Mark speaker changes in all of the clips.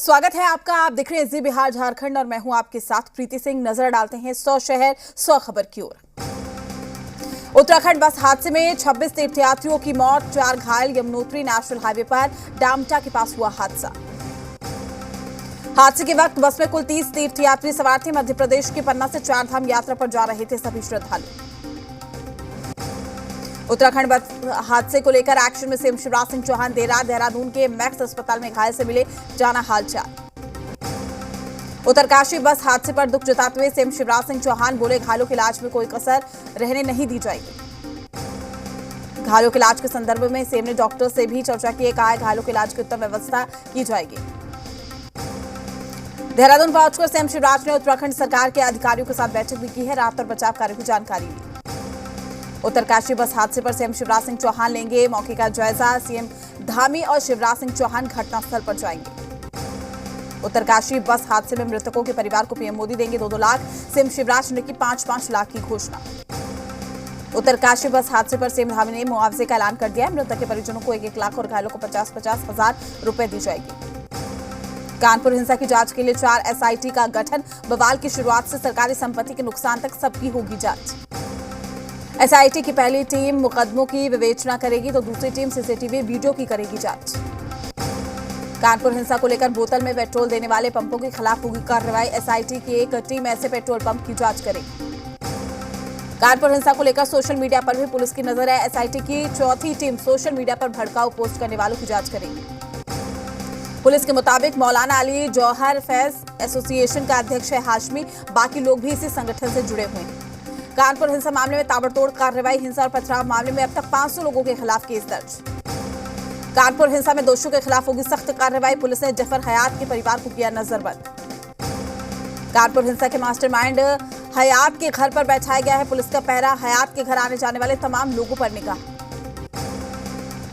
Speaker 1: स्वागत है आपका। आप देख रहे हैं जी बिहार झारखंड और मैं हूं आपके साथ प्रीति सिंह। नजर डालते हैं 100 शहर 100 खबर की ओर। उत्तराखंड बस हादसे में 26 तीर्थयात्रियों की मौत, 4 घायल। यमुनोत्री नेशनल हाईवे पर डामटा के पास हुआ हादसा। हादसे के वक्त बस में कुल 30 तीर्थयात्री सवार थे। मध्य प्रदेश के पन्ना से 4 धाम यात्रा पर जा रहे थे सभी श्रद्धालु। उत्तराखंड बस हादसे को लेकर एक्शन में सीएम शिवराज सिंह चौहान देहरादून के मैक्स अस्पताल में घायल से मिले, जाना हालचाल। उत्तरकाशी बस हादसे पर दुख जताते हुए सीएम शिवराज सिंह चौहान बोले, घायलों के इलाज में कोई कसर रहने नहीं दी जाएगी। घायलों के इलाज के संदर्भ में सीएम ने डॉक्टर से भी चर्चा की। कहा है घायलों के इलाज की उत्तम व्यवस्था की जाएगी। देहरादून पहुंचकर सीएम शिवराज ने उत्तराखंड सरकार के अधिकारियों के साथ बैठक भी की है। राहत और बचाव कार्य की जानकारी ली। उत्तरकाशी बस हादसे पर सीएम शिवराज सिंह चौहान लेंगे मौके का जायजा। सीएम धामी और शिवराज सिंह चौहान घटनास्थल पर जाएंगे। उत्तरकाशी बस हादसे में मृतकों के परिवार को पीएम मोदी देंगे 2-2 लाख। सीएम शिवराज ने की 5-5 लाख की घोषणा। उत्तरकाशी बस हादसे पर सीएम धामी ने मुआवजे का ऐलान कर दिया है। मृतक के परिजनों को 1-1 लाख और घायलों को 50-50 हजार रुपए दी जाएगी। कानपुर हिंसा की जांच के लिए 4 एसआईटी का गठन। बवाल की शुरुआत से सरकारी संपत्ति के नुकसान तक सबकी होगी जांच। एसआईटी की पहली टीम मुकदमों की विवेचना करेगी तो दूसरी टीम सीसीटीवी वीडियो की करेगी जांच। कानपुर हिंसा को लेकर बोतल में पेट्रोल देने वाले पंपों के खिलाफ होगी कार्रवाई। एसआईटी की एक टीम ऐसे पेट्रोल पंप की जांच करेगी। कानपुर हिंसा को लेकर सोशल मीडिया पर भी पुलिस की नजर है। एसआईटी की चौथी टीम सोशल मीडिया पर भड़काऊ पोस्ट करने वालों की जांच करेगी। पुलिस के मुताबिक मौलाना अली जौहर फैज एसोसिएशन का अध्यक्ष है हाशमी। बाकी लोग भी इसी संगठन से जुड़े हुए हैं। कानपुर हिंसा मामले में ताबड़तोड़ कार्रवाई। हिंसा और पथराव मामले में अब तक 500 लोगों के खिलाफ केस दर्ज। कानपुर हिंसा में दोषियों के खिलाफ होगी सख्त कार्रवाई। पुलिस ने जफर हयात के परिवार को किया नजरबंद। कानपुर हिंसा के मास्टरमाइंड हयात के घर पर बैठाया गया है पुलिस का पहरा। हयात के घर आने जाने वाले तमाम लोगों पर निगाह।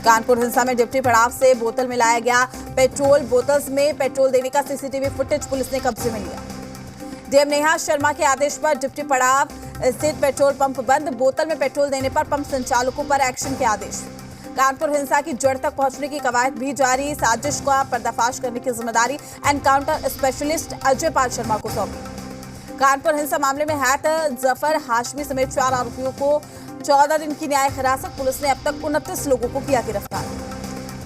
Speaker 1: कानपुर हिंसा में डिप्टी पड़ाव से बोतल में लाया गया पेट्रोल। बोतल्स में पेट्रोल देने का सीसीटीवी फुटेज पुलिस ने कब्जे में लिया। डीएम नेहा शर्मा के आदेश पर डिप्टी पड़ाव स्थित पेट्रोल पंप बंद। बोतल में पेट्रोल देने पर पंप संचालकों पर एक्शन के आदेश। कानपुर हिंसा की जड़ तक पहुंचने की कवायद भी जारी। साजिश का पर्दाफाश करने की जिम्मेदारी एनकाउंटर स्पेशलिस्ट अजय पाल शर्मा को सौंपी। कानपुर हिंसा मामले में हैत जफर हाशमी समेत 4 आरोपियों को 14 दिन की न्यायिक हिरासत। पुलिस ने अब तक 29 लोगों को किया गिरफ्तार।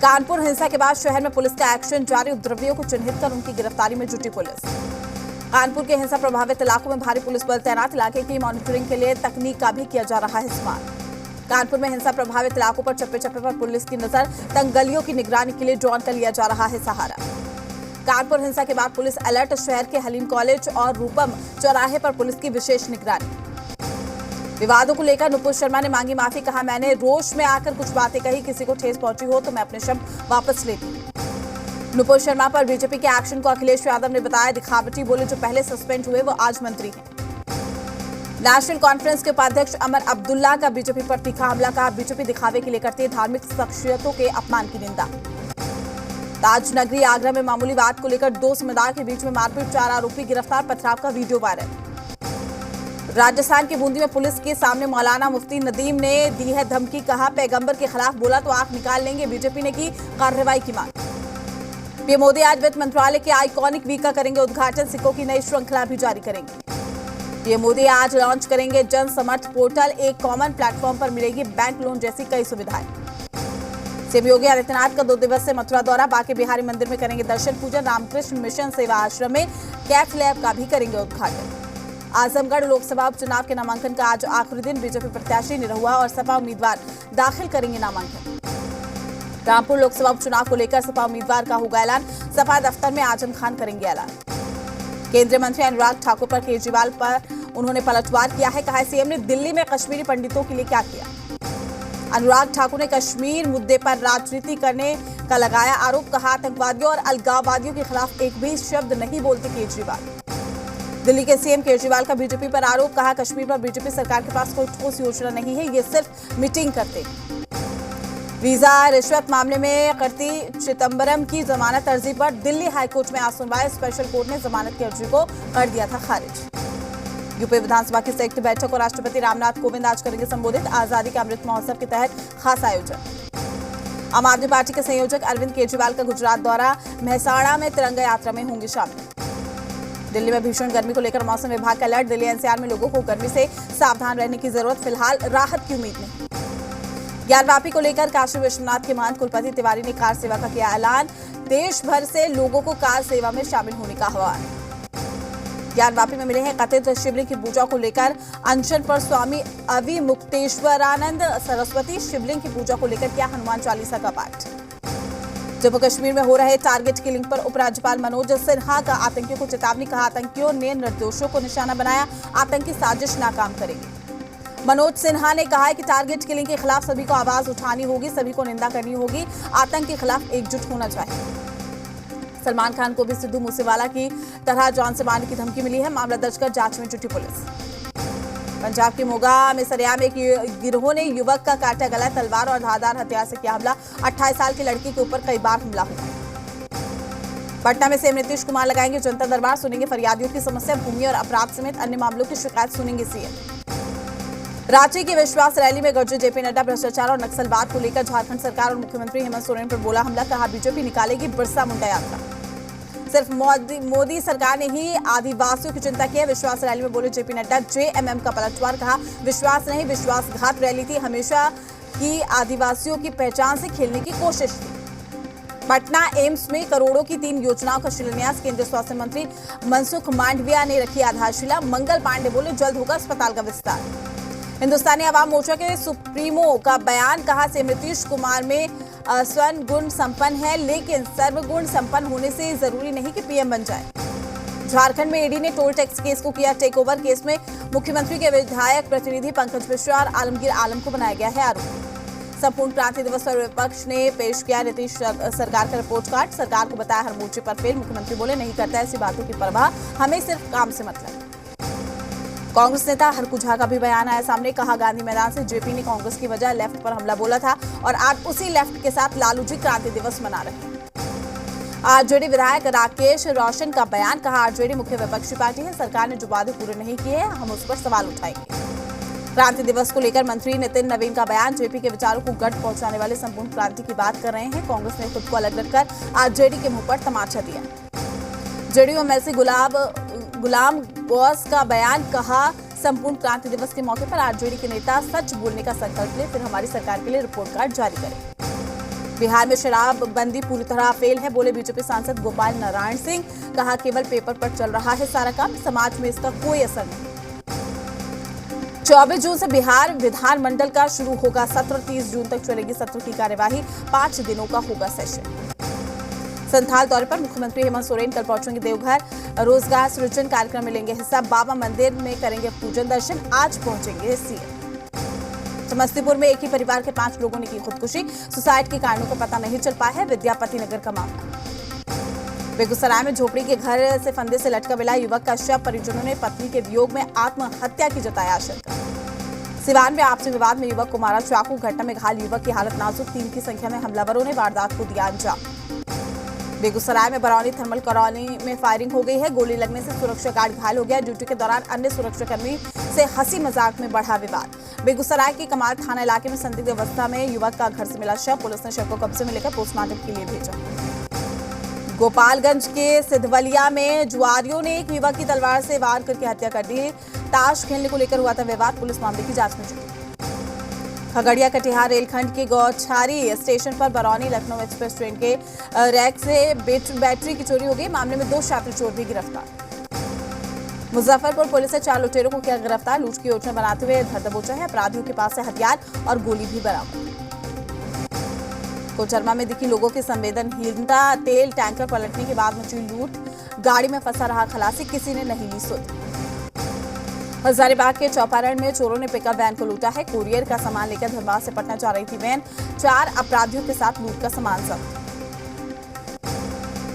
Speaker 1: कानपुर हिंसा के बाद शहर में पुलिस का एक्शन जारी। उपद्रवियों को चिन्हित कर उनकी गिरफ्तारी में जुटी पुलिस। कानपुर के हिंसा प्रभावित इलाकों में भारी पुलिस बल तैनात। इलाके की मॉनिटरिंग के लिए तकनीक का भी किया जा रहा है इस्तेमाल। कानपुर में हिंसा प्रभावित इलाकों पर चप्पे चप्पे पर पुलिस की नजर। तंग गलियों की निगरानी के लिए ड्रोन का लिया जा रहा है सहारा। कानपुर हिंसा के बाद पुलिस अलर्ट। शहर के हलीम कॉलेज और रूपम चौराहे पर पुलिस की विशेष निगरानी। विवादों को लेकर नुपुर शर्मा ने मांगी माफी। कहा, मैंने रोष में आकर कुछ बातें कही। किसी को ठेस पहुंची हो तो मैं अपने शब्द वापस लेती हूं। नुपुर शर्मा पर बीजेपी के एक्शन को अखिलेश यादव ने बताया दिखावटी। बोले, जो पहले सस्पेंड हुए वो आज मंत्री हैं। नेशनल कॉन्फ्रेंस के उपाध्यक्ष अमर अब्दुल्ला का बीजेपी पर तीखा हमला। कहा, बीजेपी दिखावे के लिए करती है धार्मिक शख्सियतों के अपमान की निंदा। ताजनगरी आगरा में मामूली बात को लेकर 2 समुदाय के बीच में मारपीट। 4 आरोपी गिरफ्तार। पथराव का वीडियो वायरल। राजस्थान की बूंदी में पुलिस के सामने मौलाना मुफ्ती नदीम ने दी है धमकी। कहा, पैगंबर के खिलाफ बोला तो आंख निकाल लेंगे। बीजेपी ने की कार्रवाई की मांग। पीएम मोदी आज वित्त मंत्रालय के आइकॉनिक वीक का करेंगे उद्घाटन। सिक्कों की नई श्रृंखला भी जारी करेंगे। पीएम मोदी आज लॉन्च करेंगे जन समर्थ पोर्टल। एक कॉमन प्लेटफॉर्म पर मिलेगी बैंक लोन जैसी कई सुविधाएं। सीएम योगी आदित्यनाथ का 2 दिवसीय मथुरा दौरा। बांके बिहारी मंदिर में करेंगे दर्शन पूजन। रामकृष्ण मिशन सेवा आश्रम में कैथ लैब का भी करेंगे उद्घाटन। आजमगढ़ लोकसभा उपचुनाव के नामांकन का आज आखिरी दिन। बीजेपी प्रत्याशी निरहुआ और सपा उम्मीदवार दाखिल करेंगे नामांकन। रामपुर लोकसभा उपचुनाव को लेकर सपा उम्मीदवार का होगा ऐलान। सपा दफ्तर में आजम खान करेंगे ऐलान। केंद्रीय मंत्री अनुराग ठाकुर पर केजरीवाल पर उन्होंने पलटवार किया है। कहा, सीएम ने दिल्ली में कश्मीरी पंडितों के लिए क्या किया। अनुराग ठाकुर ने कश्मीर मुद्दे पर राजनीति करने का लगाया आरोप। कहा, आतंकवादियों और अलगाववादियों के खिलाफ एक भी शब्द नहीं बोलते केजरीवाल। दिल्ली के सीएम केजरीवाल का बीजेपी पर आरोप। कहा, कश्मीर पर बीजेपी सरकार के पास कोई ठोस योजना नहीं है, ये सिर्फ मीटिंग करते हैं। वीजा रिश्वत मामले में कार्ति चिदंबरम की जमानत अर्जी पर दिल्ली हाईकोर्ट में आज सुनवाई। स्पेशल कोर्ट ने जमानत की अर्जी को कर दिया था खारिज। यूपी विधानसभा की संयुक्त बैठक को राष्ट्रपति रामनाथ कोविंद आज करेंगे संबोधित। आजादी के अमृत महोत्सव के तहत खास आयोजन। आम आदमी पार्टी के संयोजक अरविंद केजरीवाल का गुजरात दौरा, मेहसाणा में तिरंगा यात्रा में होंगे शामिल। दिल्ली में भीषण गर्मी को लेकर मौसम विभाग का अलर्ट, दिल्ली एनसीआर में लोगों को गर्मी से सावधान रहने की जरूरत, फिलहाल राहत की उम्मीद नहीं। ज्ञानवापी को लेकर काशी विश्वनाथ के महंत कुलपति तिवारी ने कार सेवा का किया ऐलान, देश भर से लोगों को कार सेवा में शामिल होने का आह्वान। ज्ञानवापी में मिले हैं कथित शिवलिंग की पूजा को लेकर अनशन पर स्वामी अविमुक्तेश्वरानंद सरस्वती, शिवलिंग की पूजा को लेकर किया हनुमान चालीसा का पाठ। जम्मू कश्मीर में हो रहे टारगेट किलिंग पर उपराज्यपाल मनोज सिन्हा का आतंकियों को चेतावनी, कहा आतंकियों ने निर्दोषों को निशाना बनाया, आतंकी साजिश नाकाम करेगी। मनोज सिन्हा ने कहा है कि टारगेट किलिंग के खिलाफ सभी को आवाज उठानी होगी, सभी को निंदा करनी होगी, आतंक के खिलाफ एकजुट होना चाहिए। सलमान खान को भी सिद्धू मूसेवाला की तरह जान से मारने की धमकी मिली है, मामला दर्ज कर जांच में जुटी पुलिस। पंजाब के मोगा में सरेआम एक गिरोह ने युवक का काटा गला, तलवार और धारदार हथियार से किया हमला, 28 साल की लड़की के ऊपर कई बार हमला हुआ। पटना में सीएम नीतीश कुमार लगाएंगे जनता दरबार, सुनेंगे फरियादियों की समस्या, भूमि और अपराध समेत अन्य मामलों की शिकायत सुनेंगे सीएम। रांची की विश्वास रैली में गरजे जेपी नड्डा, भ्रष्टाचार और नक्सलवाद को लेकर झारखंड सरकार और मुख्यमंत्री हेमंत सोरेन पर बोला हमला, कहा बीजेपी निकालेगी बिरसा मुंडा यात्रा। सिर्फ मोदी सरकार ने ही आदिवासियों की चिंता की है, विश्वास रैली में बोले जेपी नड्डा, जेएमएम का पलटवार, कहा विश्वास नहीं विश्वासघात रैली थी, हमेशा की आदिवासियों की पहचान से खेलने की कोशिश थी। पटना एम्स में करोड़ों की 3 योजनाओं का शिलान्यास, केंद्रीय स्वास्थ्य मंत्री मनसुख मांडविया ने रखी आधारशिला, मंगल पांडे बोले जल्द होगा अस्पताल का विस्तार। हिंदुस्तानी आवाम मोर्चा के सुप्रीमो का बयान, कहा सीएम नीतीश कुमार में स्वर्ण गुण संपन्न है, लेकिन सर्वगुण संपन्न होने से जरूरी नहीं कि पीएम बन जाए। झारखंड में ईडी ने टोल टैक्स केस को किया टेक ओवर, केस में मुख्यमंत्री के विधायक प्रतिनिधि पंकज मिश्रा और आलमगीर आलम को बनाया गया है आरोपी। संपूर्ण क्रांति दिवस पर विपक्ष ने पेश किया नीतीश सरकार का रिपोर्ट कार्ड, सरकार को बताया हर मोर्चे पर फेल, मुख्यमंत्री बोले नहीं करता ऐसी बातों की परवाह, हमें सिर्फ काम से मतलब। कांग्रेस नेता हरकुझा का भी बयान आया सामने, कहा गांधी मैदान से जेपी ने कांग्रेस की वजह लेफ्ट पर हमला बोला था और आज उसी लेफ्ट के साथ लालू जी क्रांति दिवस मना रहे हैं। आरजेडी विधायक राकेश रोशन का बयान, कहा आरजेडी मुख्य विपक्षी पार्टी है, सरकार ने जो वादे पूरे नहीं किए हैं हम उस पर सवाल उठाएंगे। क्रांति दिवस को लेकर मंत्री नितिन नवीन का बयान, जेपी के विचारों को गढ़ पहुंचाने वाले संपूर्ण क्रांति की बात कर रहे हैं, कांग्रेस ने खुद को अलग रखकर आरजेडी के मुंह पर तमाचा दिया। जेडीयू एमएलसी गुलाम गौस का बयान, कहा संपूर्ण क्रांति दिवस के मौके पर आरजेडी के नेता सच बोलने का संकल्प ले, फिर हमारी सरकार के लिए रिपोर्ट कार्ड जारी करें। बिहार में शराब बंदी पूरी तरह फेल है, बोले बीजेपी सांसद गोपाल नारायण सिंह, कहा केवल पेपर पर चल रहा है सारा काम, समाज में इसका कोई असर नहीं। 24 जून से बिहार विधानमंडल का शुरू होगा सत्र, 30 जून तक चलेगी सत्र की कार्यवाही, 5 दिनों का होगा सेशन। संथाल दौरे पर मुख्यमंत्री हेमंत सोरेन कल पहुंचेंगे देवघर, रोजगार सृजन कार्यक्रम में लेंगे हिस्सा, बाबा मंदिर में करेंगे पूजन दर्शन, आज पहुंचेंगे सीएम। समस्तीपुर में एक ही परिवार के 5 लोगों ने की खुदकुशी, सुसाइड के कारणों का पता नहीं चल पाया है, विद्यापति नगर का मामला। बेगूसराय में झोपड़ी के घर से फंदे से लटका मिला युवक का शव, परिजनों ने पत्नी के वियोग में आत्महत्या की जताया आशंका। सिवान में आपसी विवाद में युवक को मारा चाकू, घटना में घायल युवक की हालत नाजुक, 3 की संख्या में हमलावरों ने वारदात को दिया अंजाम। बेगूसराय में बरौनी थर्मल कॉलोनी में फायरिंग हो गई है, गोली लगने से सुरक्षा गार्ड घायल हो गया, ड्यूटी के दौरान अन्य सुरक्षाकर्मी से हंसी मजाक में बढ़ा विवाद। बेगूसराय के कमाल थाना इलाके में संदिग्ध अवस्था में युवक का घर से मिला शव, पुलिस ने शव को कब्जे में लेकर पोस्टमार्टम के लिए भेजा। गोपालगंज के सिद्धवलिया में जुआरियों ने एक युवक की तलवार से वार करके हत्या कर दी, ताश खेलने को लेकर हुआ था विवाद, पुलिस मामले की जांच में जुटी। खगड़िया कटिहार रेलखंड के गौछारी स्टेशन पर बरौनी लखनऊ एक्सप्रेस ट्रेन के रैक से बैटरी की चोरी हो गई, मामले में 2 छात्र चोर भी गिरफ्तार। मुजफ्फरपुर पुलिस ने 4 लुटेरों को किया गिरफ्तार, लूट की योजना बनाते हुए धर दबोचा है, अपराधियों के पास से हथियार और गोली भी बरामद। कोचरमा में दिखी लोगों की संवेदनहीनता, तेल टैंकर पलटने के बाद मची लूट, गाड़ी में फंसा रहा खलासी, किसी ने नहीं ली सुध। हजारीबाग के चौपारण में चोरों ने पिकअप वैन को लूटा है, कुरियर का सामान लेकर धनबाद से पटना जा रही थी वैन, 4 अपराधियों के साथ लूट का सामान जब्त।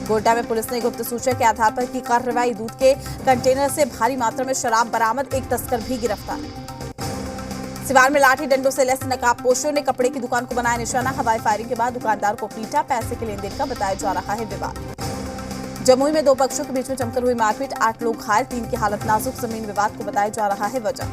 Speaker 1: गोड्डा में पुलिस ने गुप्त सूचना के आधार पर की कार्रवाई, दूध के कंटेनर से भारी मात्रा में शराब बरामद, एक तस्कर भी गिरफ्तार। सिवान में लाठी डंडों से लैस नकाबपोशों ने कपड़े की दुकान को बनाया निशाना, हवाई फायरिंग के बाद दुकानदार को पीटा, पैसे के लेन देन का बताया जा रहा है विवाद। जमुई में 2 पक्षों के बीच में जमकर हुई मारपीट, 8 लोग घायल, 3 की हालत नाजुक, जमीन विवाद को बताया जा रहा है वजह।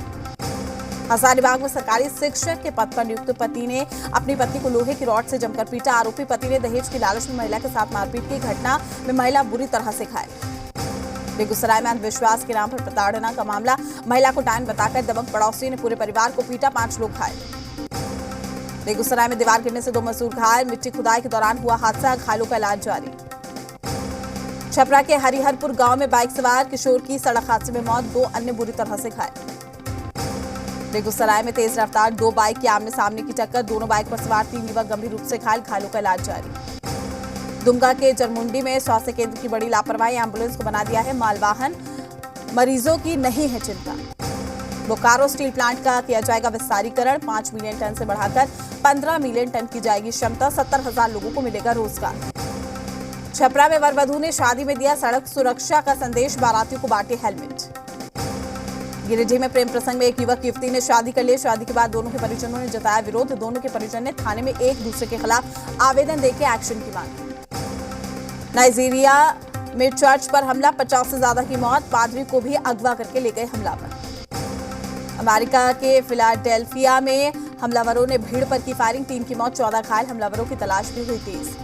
Speaker 1: हजारीबाग में सरकारी शिक्षक के पद पर नियुक्त पति ने अपनी पत्नी को लोहे की रॉड से जमकर पीटा। आरोपी पति ने दहेज की लालच में महिला के साथ मारपीट की घटना में महिला बुरी तरह से घायल। बेगूसराय में अंधविश्वास के नाम पर प्रताड़ना का मामला, महिला को डायन बताकर दबंग पड़ोसी ने पूरे परिवार को पीटा, 5 लोग घायल। बेगूसराय में दीवार गिरने से 2 मजदूर घायल, मिट्टी खुदाई के दौरान हुआ हादसा, घायलों का इलाज जारी। छपरा के हरिहरपुर गांव में बाइक सवार किशोर की सड़क हादसे में मौत, 2 अन्य बुरी तरह से घायल। बेगूसराय में तेज रफ्तार 2 बाइक की आमने सामने की टक्कर, दोनों बाइक पर सवार 3 युवक गंभीर रूप से घायल, घायलों का इलाज जारी। दुमका के जरमुंडी में स्वास्थ्य केंद्र की बड़ी लापरवाही, एम्बुलेंस को बना दिया है मालवाहन, मरीजों की नहीं है चिंता। बोकारो स्टील प्लांट का किया जाएगा विस्तारीकरण, 5 मिलियन टन से बढ़ाकर 15 मिलियन टन की जाएगी क्षमता, 70,000 लोगों को मिलेगा रोजगार। छपरा में वर-वधू ने शादी में दिया सड़क सुरक्षा का संदेश, बारातियों को बांटे हेलमेट। गिरिडीह में प्रेम प्रसंग में एक युवक युवती ने शादी कर ली, शादी के बाद दोनों के परिजनों ने जताया विरोध, दोनों के परिजन ने थाने में एक दूसरे के खिलाफ आवेदन देकर एक्शन की मांग। नाइजीरिया में चर्च पर हमला, 50 से ज्यादा की मौत, पादरी को भी अगवा करके ले गए हमलावर। अमेरिका के फिलाडेल्फिया में हमलावरों ने भीड़ पर की फायरिंग, 3 की मौत, 14 घायल, हमलावरों की तलाश भी हुई तेज।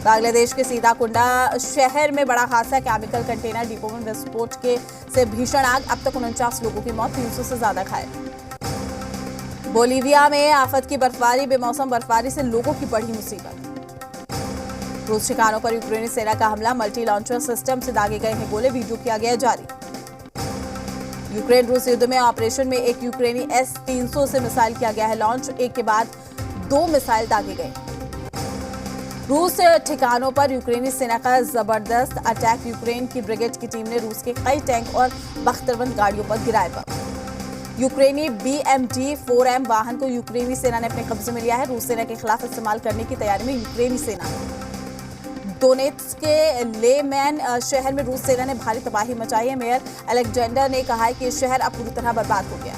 Speaker 1: बांग्लादेश के सीताकुंडा शहर में बड़ा हादसा, केमिकल कंटेनर डिपो में विस्फोट से भीषण आग, अब तक 49 लोगों की मौत, 300 से ज्यादा घायल। बोलीविया में आफत की बर्फबारी, बेमौसम बर्फबारी से लोगों की बढ़ी मुसीबत। रूस ठिकानों पर यूक्रेनी सेना का हमला, मल्टी लॉन्चर सिस्टम से दागे गए हैं गोले, वीडियो किया गया जारी। यूक्रेन रूस युद्ध में ऑपरेशन में एक यूक्रेनी S-300 से मिसाइल किया गया है लॉन्च, एक के बाद 2 मिसाइल दागे गए। रूस ठिकानों पर यूक्रेनी सेना का जबरदस्त अटैक, यूक्रेन की ब्रिगेड की टीम ने रूस के कई टैंक और बख्तरबंद गाड़ियों पर गिराए बम। यूक्रेनी BMD-4M वाहन को यूक्रेनी सेना ने अपने कब्जे में लिया है, रूस सेना के खिलाफ इस्तेमाल करने की तैयारी में यूक्रेनी सेना। डोनेट्स्क के लेमैन शहर में रूस सेना ने भारी तबाही मचाई है, मेयर अलेक्जेंडर ने कहा है कि यह शहर अब पूरी तरह बर्बाद हो गया।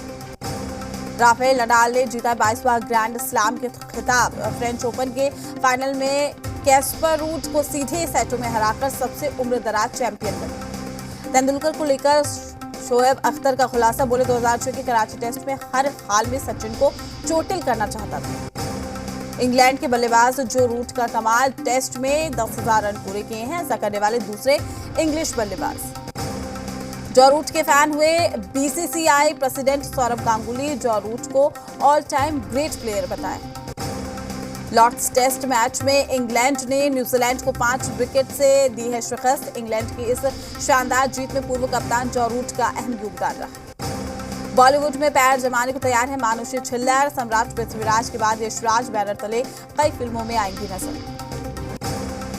Speaker 1: राफेल नडाल ने जीता 22वां ग्रैंड स्लैम के खिताब, फ्रेंच ओपन के फाइनल में कैस्पर रूड को सीधे सेटों में हराकर सबसे उम्रदराज चैंपियन बने। तेंदुलकर को लेकर शोएब अख्तर का खुलासा, बोले 2006 के कराची टेस्ट में हर हाल में सचिन को चोटिल करना चाहता था। इंग्लैंड के बल्लेबाज जो रूट का कमाल, टेस्ट में 10,000 रन पूरे किए हैं, ऐसा करने वाले दूसरे इंग्लिश बल्लेबाज। जॉ रूट के फैन हुए BCCI president Sourav Ganguly, Joe Root को ऑल टाइम ग्रेट प्लेयर बताया। लॉर्ड्स टेस्ट मैच में इंग्लैंड ने न्यूजीलैंड को 5 विकेट से दी है शिकस्त, इंग्लैंड की इस शानदार जीत में पूर्व कप्तान जॉ रूट का अहम योगदान रहा। बॉलीवुड में पैर जमाने को तैयार है मानुषी छिल्लर, सम्राट पृथ्वीराज के बाद यशराज बैनर तले कई फिल्मों में आएंगी नजर।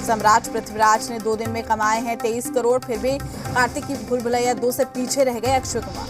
Speaker 1: सम्राट पृथ्वीराज ने 2 दिन में कमाए हैं 23 करोड़, फिर भी कार्तिक की भूल भुलैया 2 से पीछे रह गए अक्षय कुमार।